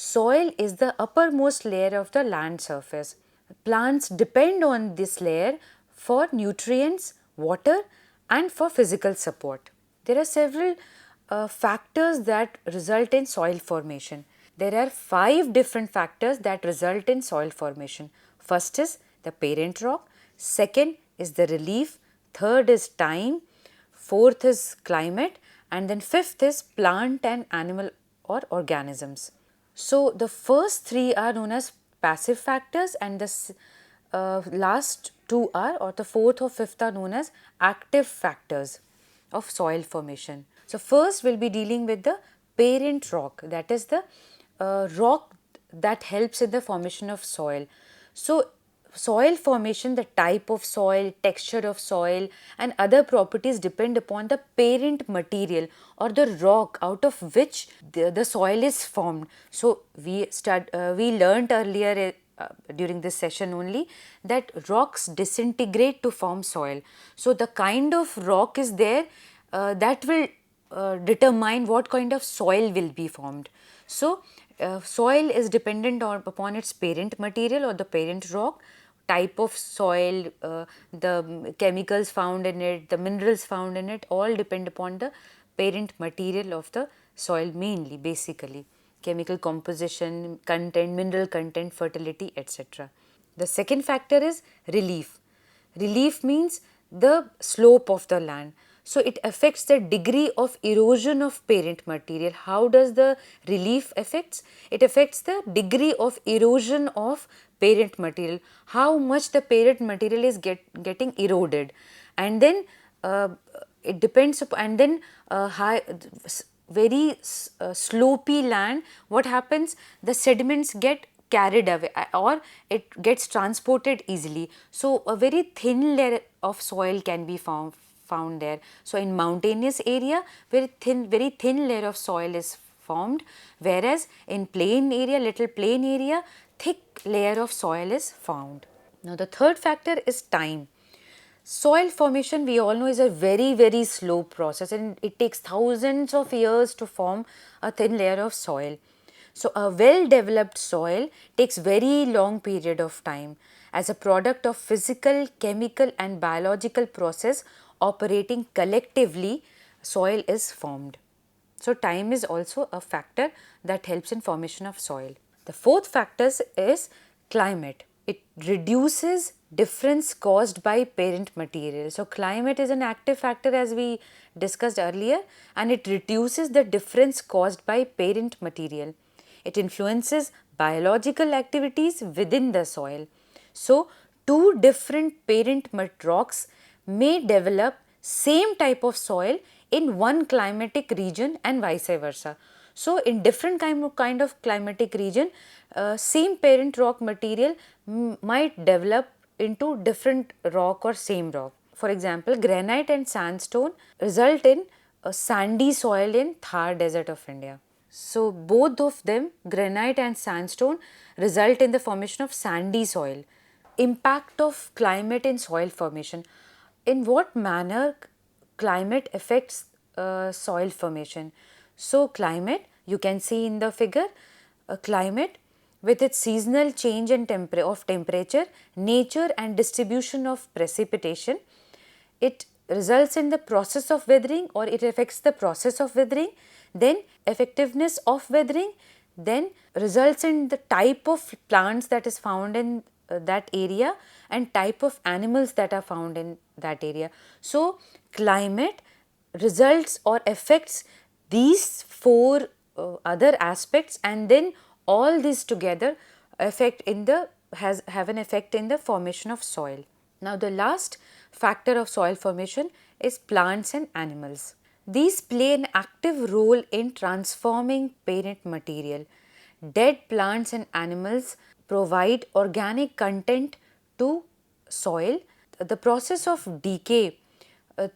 Soil is the uppermost layer of the land surface. Plants depend on this layer for nutrients, water, and for physical support. There are several factors that result in soil formation. There are 5 different factors that result in soil formation. First is the parent rock, second is the relief, third is time, fourth is climate, and then fifth is plant and animal or organisms. So, the first 3 are known as passive factors, and the last 2 are, or the fourth or fifth are known as active factors of soil formation. So, first we will be dealing with the parent rock, that is the rock that helps in the formation of soil. So, soil formation, the type of soil, texture of soil and other properties depend upon the parent material or the rock out of which the soil is formed. So, we learnt earlier during this session only that rocks disintegrate to form soil. So, the kind of rock is there that will determine what kind of soil will be formed. So, soil is dependent upon its parent material or the parent rock, type of soil, the chemicals found in it, the minerals found in it, all depend upon the parent material of the soil mainly, basically chemical composition, content, mineral content, fertility, etc. The second factor is relief. Relief means the slope of the land. So, it affects the degree of erosion of parent material. How does the relief affects? It affects the degree of erosion of parent material, how much the parent material is getting eroded, and then it depends upon, and then very slopy land, what happens, the sediments get carried away or it gets transported easily. So, a very thin layer of soil can be found there. So, in mountainous area very thin layer of soil is formed, whereas in plain area, little plain area, thick layer of soil is found. Now, the third factor is time. Soil formation, we all know, is a very slow process and it takes thousands of years to form a thin layer of soil. So, a well developed soil takes very long period of time as a product of physical, chemical and biological process operating collectively, soil is formed. So, time is also a factor that helps in formation of soil. The fourth factor is climate. It reduces difference caused by parent material. So, climate is an active factor as we discussed earlier, and it reduces the difference caused by parent material. It influences biological activities within the soil. So, two different parent rocks may develop same type of soil in one climatic region and vice versa. So, in different kind of climatic region, same parent rock material might develop into different rock or same rock. For example, granite and sandstone result in a sandy soil in Thar desert of India. So, both of them, granite and sandstone, result in the formation of sandy soil. Impact of climate in soil formation. In what manner climate affects soil formation? So, climate, you can see in the figure, climate with its seasonal change in temperature, nature and distribution of precipitation, it results in the process of weathering or it affects the process of weathering, then effectiveness of weathering, then results in the type of plants that is found in that area and type of animals that are found in that area. So, climate results or affects these 4 other aspects, and then all these together have an effect in the formation of soil. Now, the last factor of soil formation is plants and animals. These play an active role in transforming parent material. Dead plants and animals provide organic content to soil. The process of decay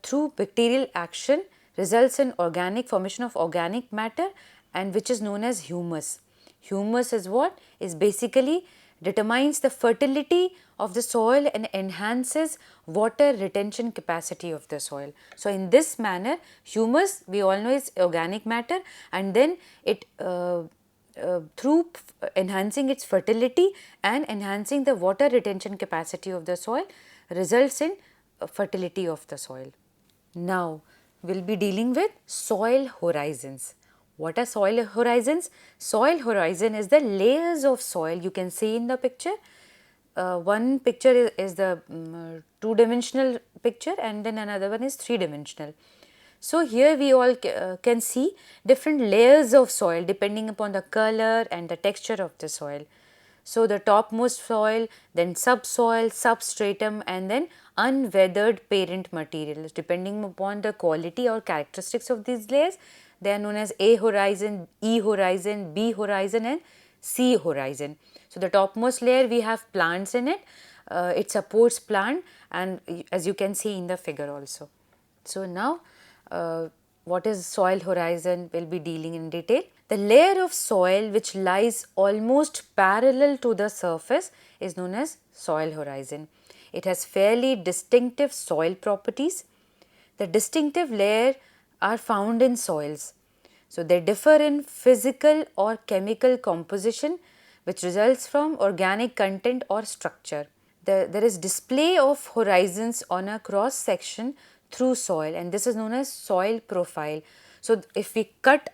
through bacterial action results in organic formation of organic matter, and which is known as humus. Humus is what? Is basically determines the fertility of the soil and enhances water retention capacity of the soil. So, in this manner, humus we all know is organic matter, and then it through enhancing its fertility and enhancing the water retention capacity of the soil results in fertility of the soil. Now, we will be dealing with soil horizons. What are soil horizons? Soil horizon is the layers of soil you can see in the picture. One picture is the two-dimensional picture, and then another one is three-dimensional. So, here we all can see different layers of soil depending upon the color and the texture of the soil. So, the topmost soil, then subsoil, substratum, and then unweathered parent materials. Depending upon the quality or characteristics of these layers, they are known as A horizon, E horizon, B horizon, and C horizon. So, the topmost layer we have plants in it, it supports plant, and as you can see in the figure also. So, now what is soil horizon, we will be dealing in detail. The layer of soil which lies almost parallel to the surface is known as soil horizon. It has fairly distinctive soil properties. The distinctive layer are found in soils. So, they differ in physical or chemical composition which results from organic content or structure. There is display of horizons on a cross section through soil, and this is known as soil profile. So, if we cut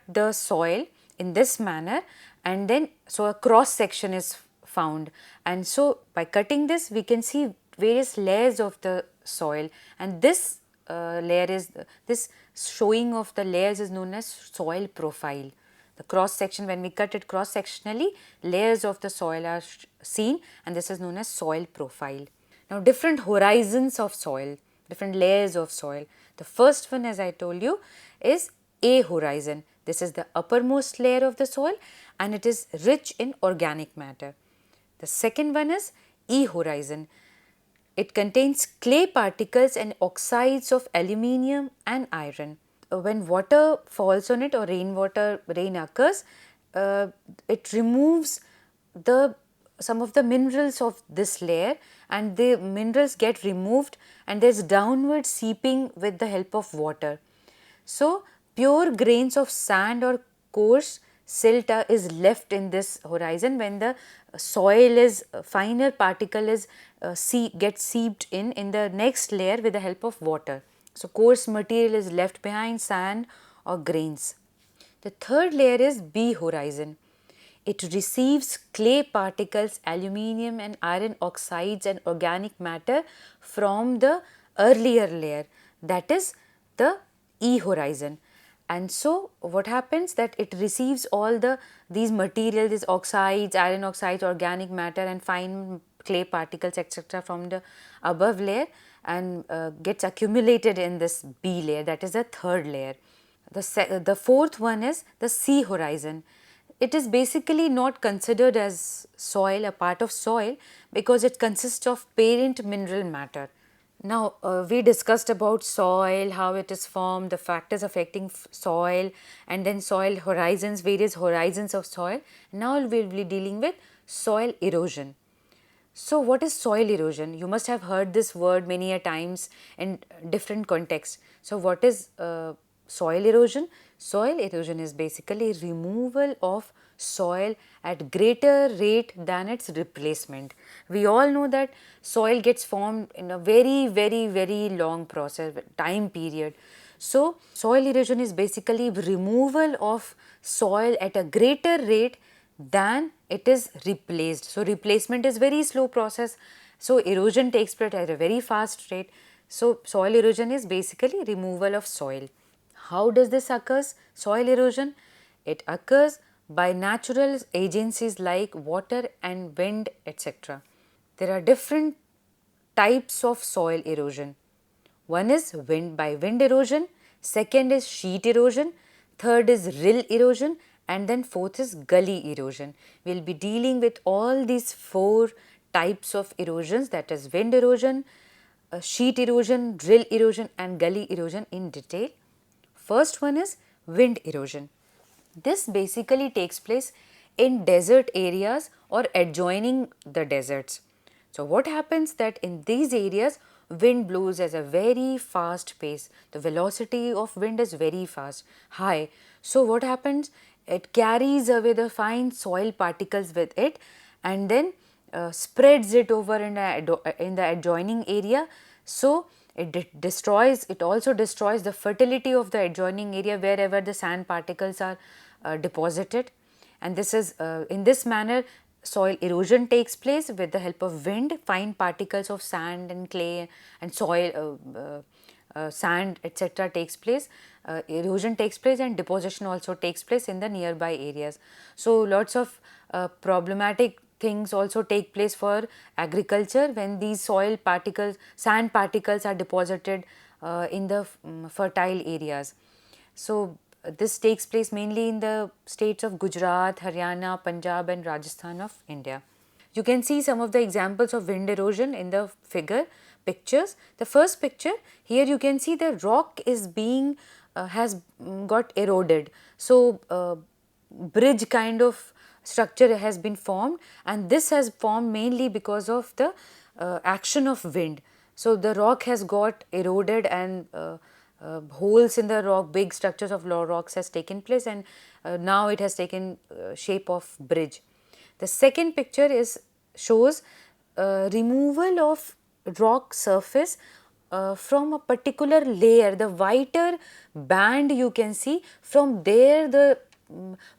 the soil in this manner, and then so a cross section is found, and so by cutting this we can see various layers of the soil, and this layer is this showing of the layers is known as soil profile. The cross section, when we cut it cross sectionally, layers of the soil are seen, and this is known as soil profile. Now, different horizons of soil, different layers of soil. The first one, as I told you, is A horizon. This is the uppermost layer of the soil, and it is rich in organic matter. The second one is E horizon. It contains clay particles and oxides of aluminium and iron. When water falls on it or rain occurs, it removes some of the minerals of this layer, and the minerals get removed, and there is downward seeping with the help of water. So, pure grains of sand or coarse silt is left in this horizon when the soil is finer particle is gets seeped in the next layer with the help of water. So, coarse material is left behind, sand or grains. The third layer is B horizon. It receives clay particles, aluminium and iron oxides and organic matter from the earlier layer, that is the E horizon. And so, what happens that it receives all these materials, these oxides, iron oxides, organic matter and fine clay particles etc. from the above layer, and gets accumulated in this B layer, that is the third layer. The fourth one is the C horizon. It is basically not considered as soil, a part of soil, because it consists of parent mineral matter. Now, we discussed about soil, how it is formed, the factors affecting soil, and then soil horizons, various horizons of soil. Now, we will be dealing with soil erosion. So, what is soil erosion? You must have heard this word many a times in different contexts. So, what is soil erosion? Soil erosion is basically removal of soil at greater rate than its replacement. We all know that soil gets formed in a very long process, time period. So, soil erosion is basically removal of soil at a greater rate than it is replaced. So, replacement is very slow process. So, erosion takes place at a very fast rate. So, soil erosion is basically removal of soil. How does this occurs? Soil erosion? It occurs by natural agencies like water and wind etc. There are different types of soil erosion. One is by wind erosion, second is sheet erosion, third is rill erosion, and then fourth is gully erosion. We will be dealing with all these four types of erosions, that is wind erosion, sheet erosion, rill erosion and gully erosion in detail. First one is wind erosion. This basically takes place in desert areas or adjoining the deserts. So, what happens that in these areas wind blows at a very fast pace, the velocity of wind is very fast, high. So, what happens it carries away the fine soil particles with it, and then spreads it over in the adjoining area. So destroys, it also destroys the fertility of the adjoining area wherever the sand particles are deposited. And this is in this manner soil erosion takes place with the help of wind. Fine particles of sand and clay and soil, sand etc. takes place, erosion takes place, and deposition also takes place in the nearby areas. So lots of problematic things also take place for agriculture when these soil particles, sand particles are deposited in the fertile areas. So this takes place mainly in the states of Gujarat, Haryana, Punjab and Rajasthan of India. You can see some of the examples of wind erosion in the pictures. The first picture, here you can see the rock is being has got eroded. So bridge kind of structure has been formed, and this has formed mainly because of the action of wind. So the rock has got eroded, and holes in the rock, big structures of rocks has taken place, and now it has taken shape of bridge. The second picture shows removal of rock surface from a particular layer. The whiter band you can see, from there the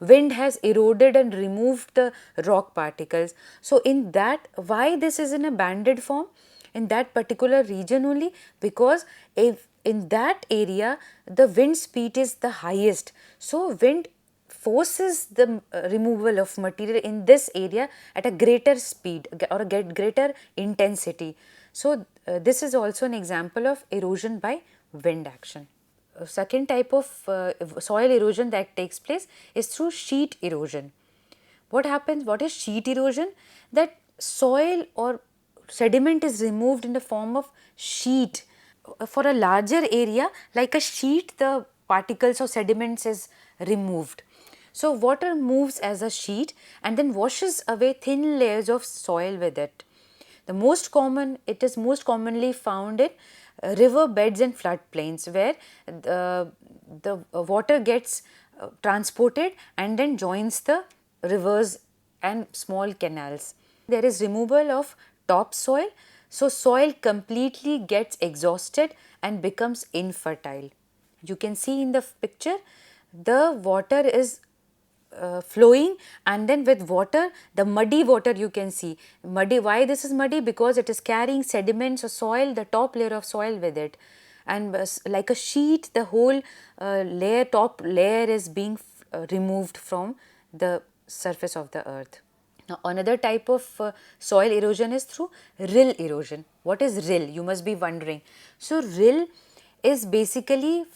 wind has eroded and removed the rock particles. So in that, why this is in a banded form in that particular region only? Because if in that area the wind speed is the highest, so wind forces the removal of material in this area at a greater speed or a greater intensity. So this is also an example of erosion by wind action. Second type of soil erosion that takes place is through sheet erosion. What happens? What is sheet erosion? That soil or sediment is removed in the form of sheet. For a larger area, like a sheet, the particles or sediments is removed. So water moves as a sheet and then washes away thin layers of soil with it. It is most commonly found in river beds and floodplains, where the water gets transported and then joins the rivers and small canals. There is removal of topsoil, so soil completely gets exhausted and becomes infertile. You can see in the picture the water is flowing, and then with water, the muddy water you can see. Muddy, why this is muddy? Because it is carrying sediments or soil, the top layer of soil with it, and like a sheet, the whole top layer is being removed from the surface of the earth. Now another type of soil erosion is through rill erosion. What is rill? You must be wondering. So rill is basically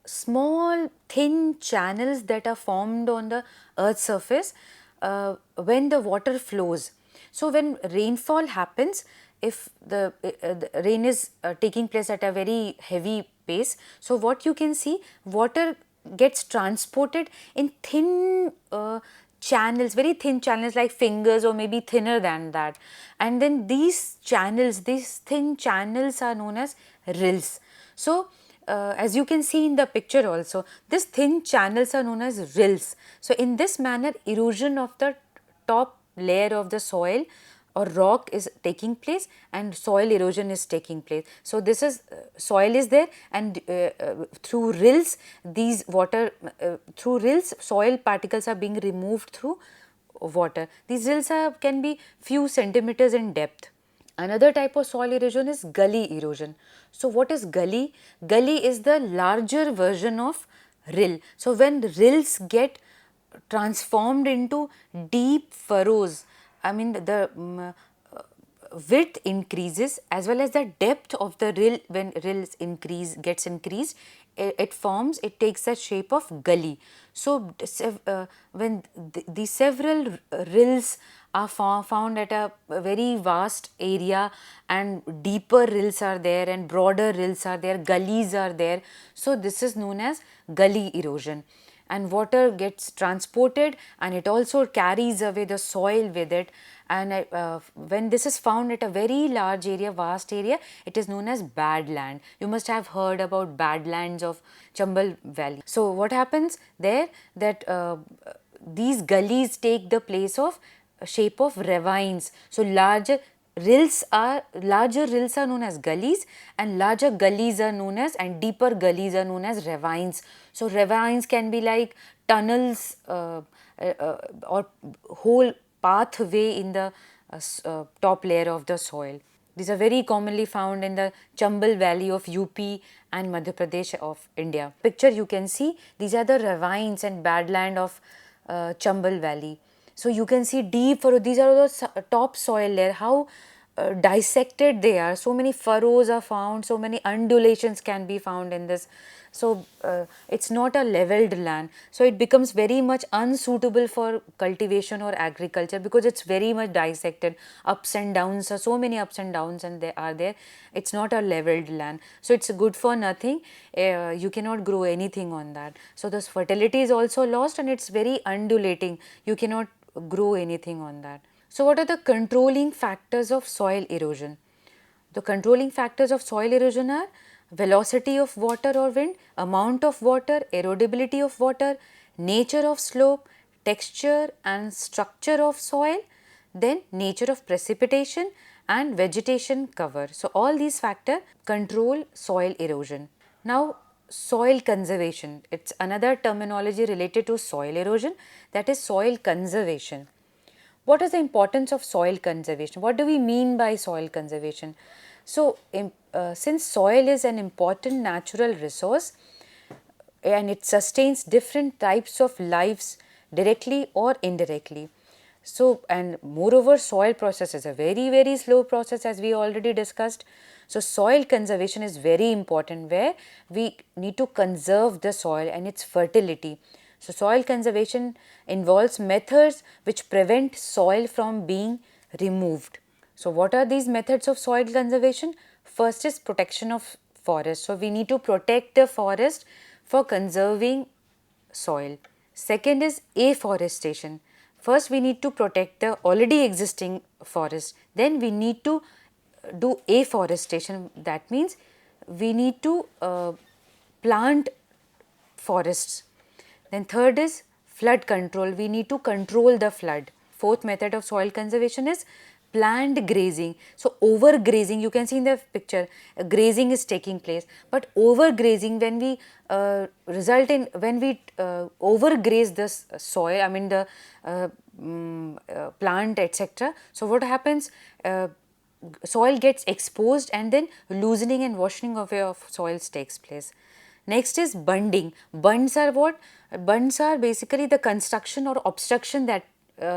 small thin channels that are formed on the earth's surface when the water flows. So when rainfall happens, if the rain is taking place at a very heavy pace, so what you can see, water gets transported in thin channels, very thin channels like fingers or maybe thinner than that, and then these thin channels are known as rills. So as you can see in the picture also, these thin channels are known as rills. So in this manner, erosion of the top layer of the soil or rock is taking place and soil erosion is taking place. So this is soil is there, and through rills, soil particles are being removed through water. These rills can be few centimeters in depth. Another type of soil erosion is gully erosion. So what is gully? Gully is the larger version of rill. So when rills get transformed into deep furrows, I mean the width increases as well as the depth of the rill. When rills gets increased, it takes the shape of gully. So when the several rills are found at a very vast area, and deeper rills are there and broader rills are there, gullies are there, so this is known as gully erosion. and water gets transported and it also carries away the soil with it. And when this is found at a very large area, vast area, it is known as badland. You must have heard about badlands of Chambal Valley. So what happens there, that these gullies take the place of shape of ravines. So larger rills are known as gullies, and larger gullies are known as, and deeper gullies are known as ravines. So ravines can be like tunnels or whole pathway in the top layer of the soil. These are very commonly found in the Chambal Valley of UP and Madhya Pradesh of India. Picture you can see, these are the ravines and badland of Chambal Valley. So you can see deep furrow, these are the top soil layer, how dissected they are. So many furrows are found, so many undulations can be found in this. So it's not a leveled land. So it becomes very much unsuitable for cultivation or agriculture because it's very much dissected. Ups and downs, so many ups and downs and they are there. It's not a leveled land. So it's good for nothing. You cannot grow anything on that. So this fertility is also lost and it's very undulating. You cannot grow anything on that. So what are the controlling factors of soil erosion? The controlling factors of soil erosion are velocity of water or wind, amount of water, erodibility of water, nature of slope, texture and structure of soil, then nature of precipitation and vegetation cover. So all these factors control soil erosion. Now soil conservation, it's another terminology related to soil erosion, that is soil conservation. What is the importance of soil conservation? What do we mean by soil conservation? So, since soil is an important natural resource and it sustains different types of lives directly or indirectly. So, and moreover, soil process is a very slow process, as we already discussed. So, soil conservation is very important, where we need to conserve the soil and its fertility. So, soil conservation involves methods which prevent soil from being removed. So, what are these methods of soil conservation? First is protection of forest. So, we need to protect the forest for conserving soil. Second is afforestation. First, we need to protect the already existing forest. Then we need to do afforestation. That means we need to plant forests. Then third is flood control. We need to control the flood. Fourth method of soil conservation is planned grazing. So overgrazing, you can see in the picture, grazing is taking place, but overgrazing, when we overgraze the soil, I mean the plant, etc. So what happens? Soil gets exposed and then loosening and washing away of soils takes place. Next is bunding. Bunds are what? Bunds are basically the construction or obstruction that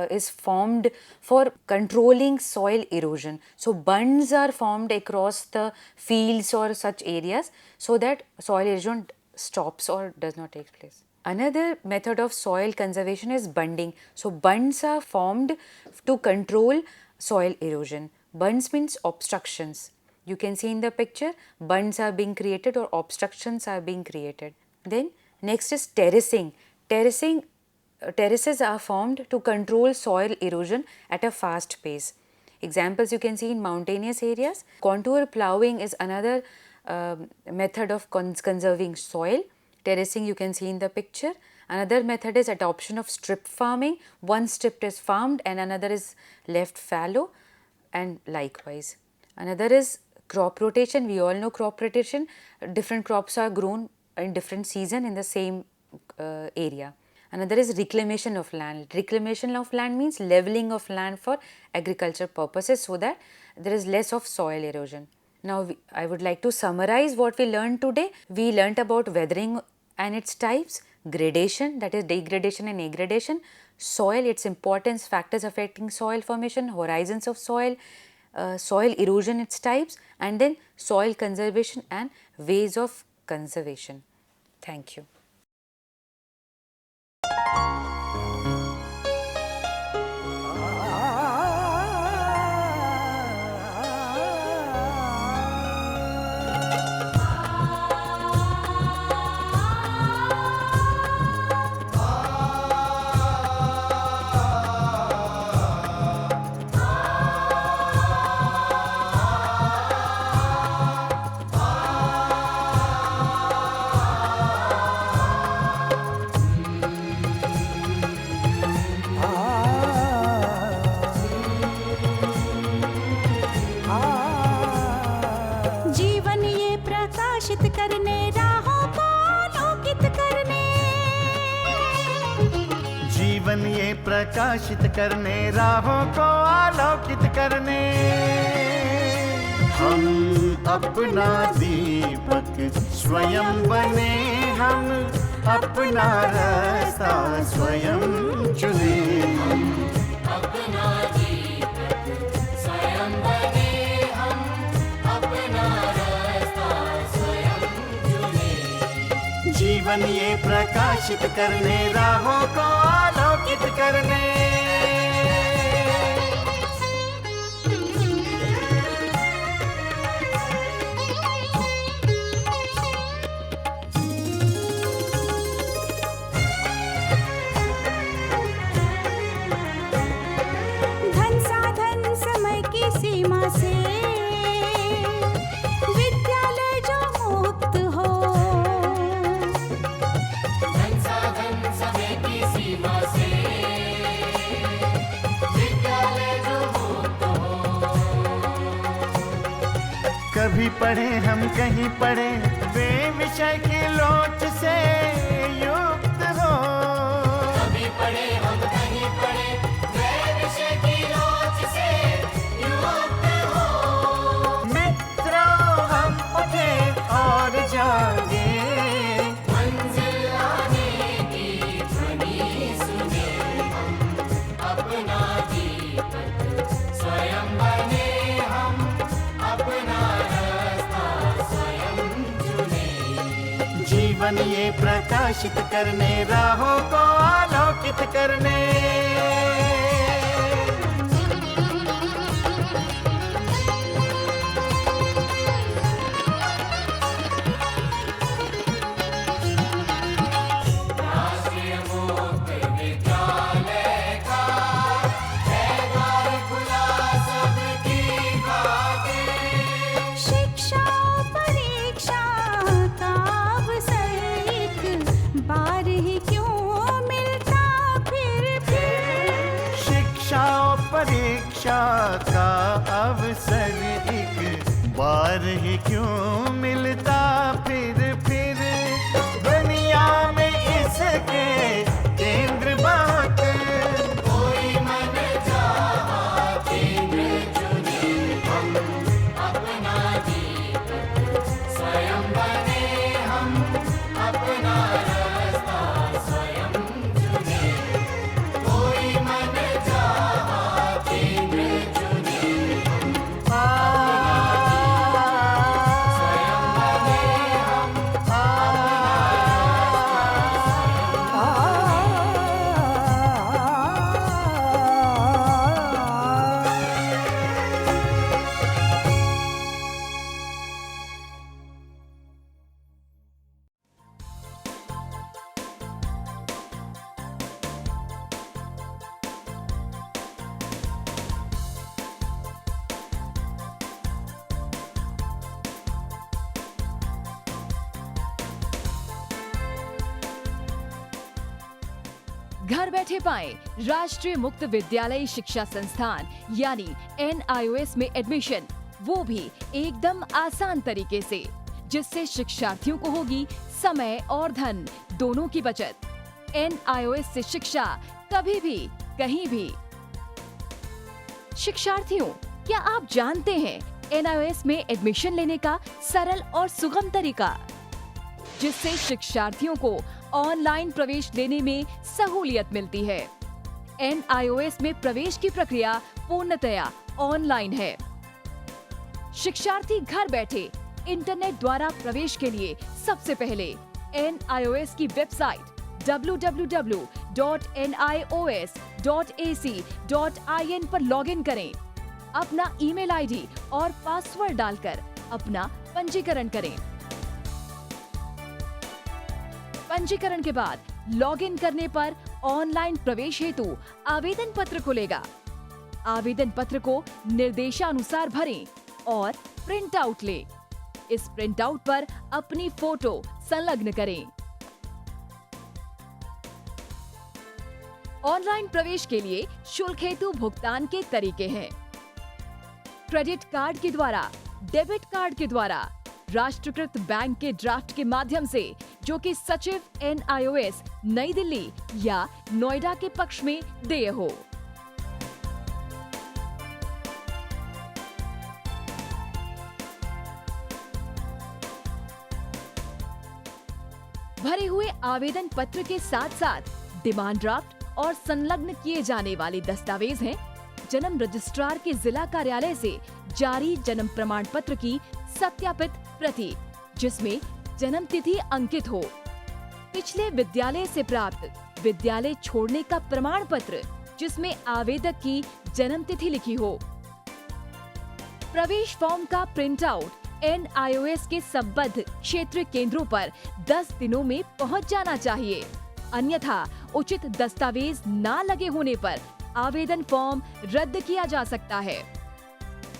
is formed for controlling soil erosion. So bunds are formed across the fields or such areas so that soil erosion stops or does not take place. Another method of soil conservation is bunding. So bunds are formed to control soil erosion. Bunds means obstructions. You can see in the picture, bunds are being created or obstructions are being created. Then next is terracing. Terraces are formed to control soil erosion at a fast pace. Examples you can see in mountainous areas. Contour ploughing is another method of conserving soil. Terracing you can see in the picture. Another method is adoption of strip farming. One strip is farmed and another is left fallow, and likewise. Another is crop rotation. We all know crop rotation. Different crops are grown in different season in the same area. Another is reclamation of land. Reclamation of land means leveling of land for agriculture purposes so that there is less of soil erosion. Now, I would like to summarize what we learned today. We learnt about weathering and its types, gradation, that is degradation and aggradation, soil, its importance, factors affecting soil formation, horizons of soil, soil erosion, its types, and then soil conservation and ways of conservation. Thank you. प्रकाशित करने, राहों को आलोकित करने। हम अपना दीपक स्वयं बने, हम अपना रास्ता स्वयं चुने। अपना दीपक स्वयं बने, हम अपना रास्ता स्वयं चुने। जीवन ये प्रकाशित करने, राहों को आलोकित करने। धन साधन समय की सीमा से विद्यालय जो मुक्त हो, धन साधन समय की सीमा से विद्यालय जो मुक्त हो। कभी पढ़े हम कहीं पढ़े, वे विषय की लोच से युक्त हो। कभी पढ़े हम कहीं पढ़े, वे विषय की लोच से युक्त हो। मित्रों हम उठे और जागे, मंजिल आने की ध्वनि सुने। हम अपना दीपक स्वयं बने, हम अपना रास्ता स्वयं चुने। जीवन ये प्रकाशित करने, राहों को आलोकित करने। राष्ट्रीय मुक्त विद्यालय का है द्वार खुला सबकी खातिर। शिक्षा परीक्षा का अवसर एक बार ही क्यों मिलता फिर। शिक्षा और परीक्षा का अवसर एक बार ही क्यों मिलता फिर। दुनिया में इसके केंद्र बात, कोई मन चाहा केंद्र चुने। हम अपना दीपक स्वयं बने, हम अपना रास्ता स्वयं चुने। कोई मन चाहा केंद्र चुने। स्वयं बने, हम घर बैठे पाएं राष्ट्रीय मुक्त विद्यालय शिक्षा संस्थान यानी NIOS में एडमिशन, वो भी एकदम आसान तरीके से, जिससे शिक्षार्थियों को होगी समय और धन दोनों की बचत। NIOS से शिक्षा कभी भी कहीं भी। शिक्षार्थियों, क्या आप जानते हैं NIOS में एडमिशन लेने का सरल और सुगम तरीका, जिससे शिक्षार्थियों को ऑनलाइन प्रवेश लेने में सहूलियत मिलती है। NIOS में प्रवेश की प्रक्रिया पूर्णतया ऑनलाइन है। शिक्षार्थी घर बैठे इंटरनेट द्वारा प्रवेश के लिए सबसे पहले NIOS की वेबसाइट www.nios.ac.in पर लॉगिन करें। अपना ईमेल आईडी और पासवर्ड डालकर अपना पंजीकरण करें। पंजीकरण के बाद लॉगिन करने पर ऑनलाइन प्रवेश हेतु आवेदन पत्र खुलेगा। आवेदन पत्र को निर्देशानुसार भरें और प्रिंट आउट लें। इस प्रिंट आउट पर अपनी फोटो संलग्न करें। ऑनलाइन प्रवेश के लिए शुल्क हेतु भुगतान के तरीके हैं: क्रेडिट कार्ड के द्वारा, डेबिट कार्ड के द्वारा, राष्ट्रीयकृत बैंक के ड्राफ्ट के माध्यम से, जो कि सचिव NIOS नई दिल्ली या नोएडा के पक्ष में देय हो। भरे हुए आवेदन पत्र के साथ साथ डिमांड ड्राफ्ट और संलग्न किए जाने वाले दस्तावेज हैं जन्म रजिस्ट्रार के जिला कार्यालय से जारी जन्म प्रमाण पत्र की सत्यापित प्रति, जिसमें जन्म तिथि अंकित हो, पिछले विद्यालय से प्राप्त विद्यालय छोड़ने का प्रमाण पत्र जिसमें आवेदक की जन्म तिथि लिखी हो, प्रवेश फॉर्म का प्रिंट आउट NIOS के संबद्ध क्षेत्र केंद्रों पर 10 दिनों में पहुंच जाना चाहिए, अन्यथा उचित दस्तावेज ना लगे होने पर आवेदन फॉर्म रद्द किया जा सकता है।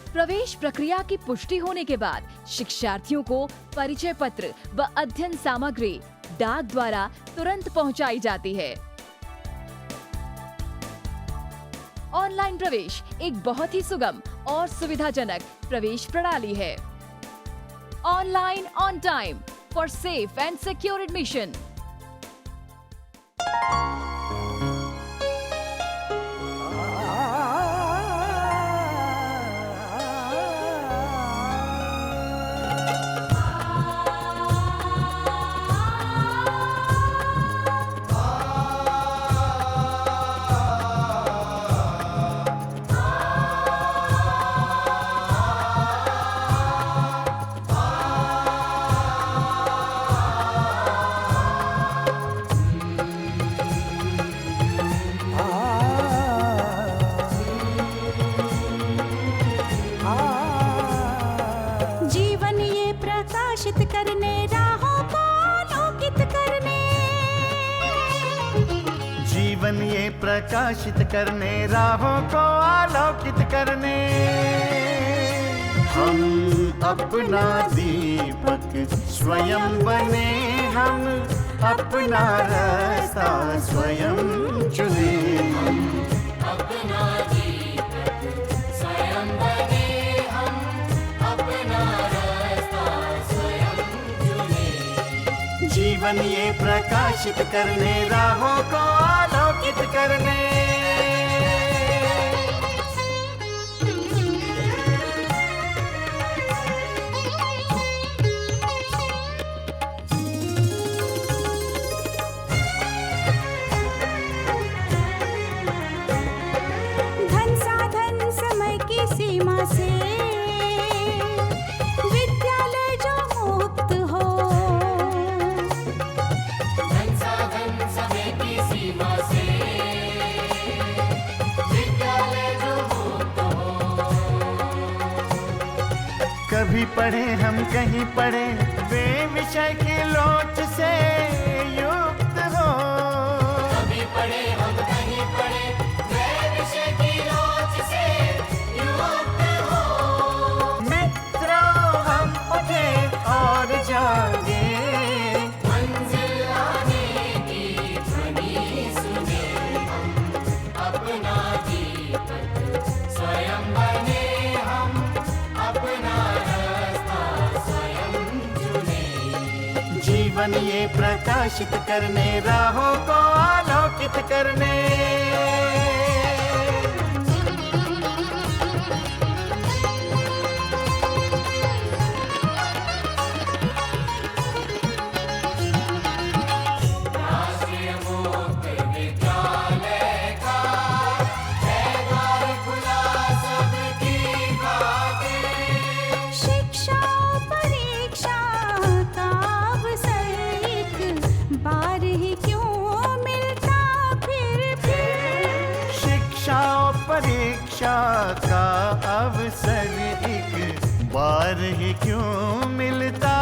प्रवेश प्रक्रिया की पुष्टि होने के बाद शिक्षार्थियों को परिचय पत्र व अध्ययन सामग्री डाक द्वारा तुरंत पहुंचाई जाती है। ऑनलाइन प्रवेश एक बहुत ही सुगम और सुविधाजनक प्रवेश प्रणाली है। Online on time for safe and secure admission. जीवन ये प्रकाशित करने, राहों को आलोकित करने, जीवन ये प्रकाशित करने, राहों को आलोकित करने, हम अपना दीपक स्वयं बने, हम अपना रास्ता स्वयं चुने। अपना दीपक स्वयं बने, हम अपना रास्ता स्वयं चुने। जीवन ये प्रकाशित करने, राहों को आलोकित करने। धन साधन समय की सीमा से विद्यालय जो मुक्त हो, धन साधन समय की सीमा से विद्यालय जो मुक्त हो। कभी पढ़े हम कहीं पढ़े, वे विषय की लोच से युक्त हो। कभी पढ़े हम कहीं पढ़े, वे विषय की लोच से युक्त हो। मित्रों हम उठे और जागे, मंजिल आने की ध्वनि सुने, हम अपना दीपक स्वयं बने, हम अपना रास्ता स्वयं चुने। जीवन ये प्रकाशित करने, राहों को आलोकित करने। राष्ट्रीय मुक्त विद्यालय का है द्वार खुला सबकी खातिर। शिक्षा परीक्षा का अवसर एक बार ही क्यों मिलता फिर। शिक्षा और परीक्षा का अवसर एक बार ही क्यों मिलता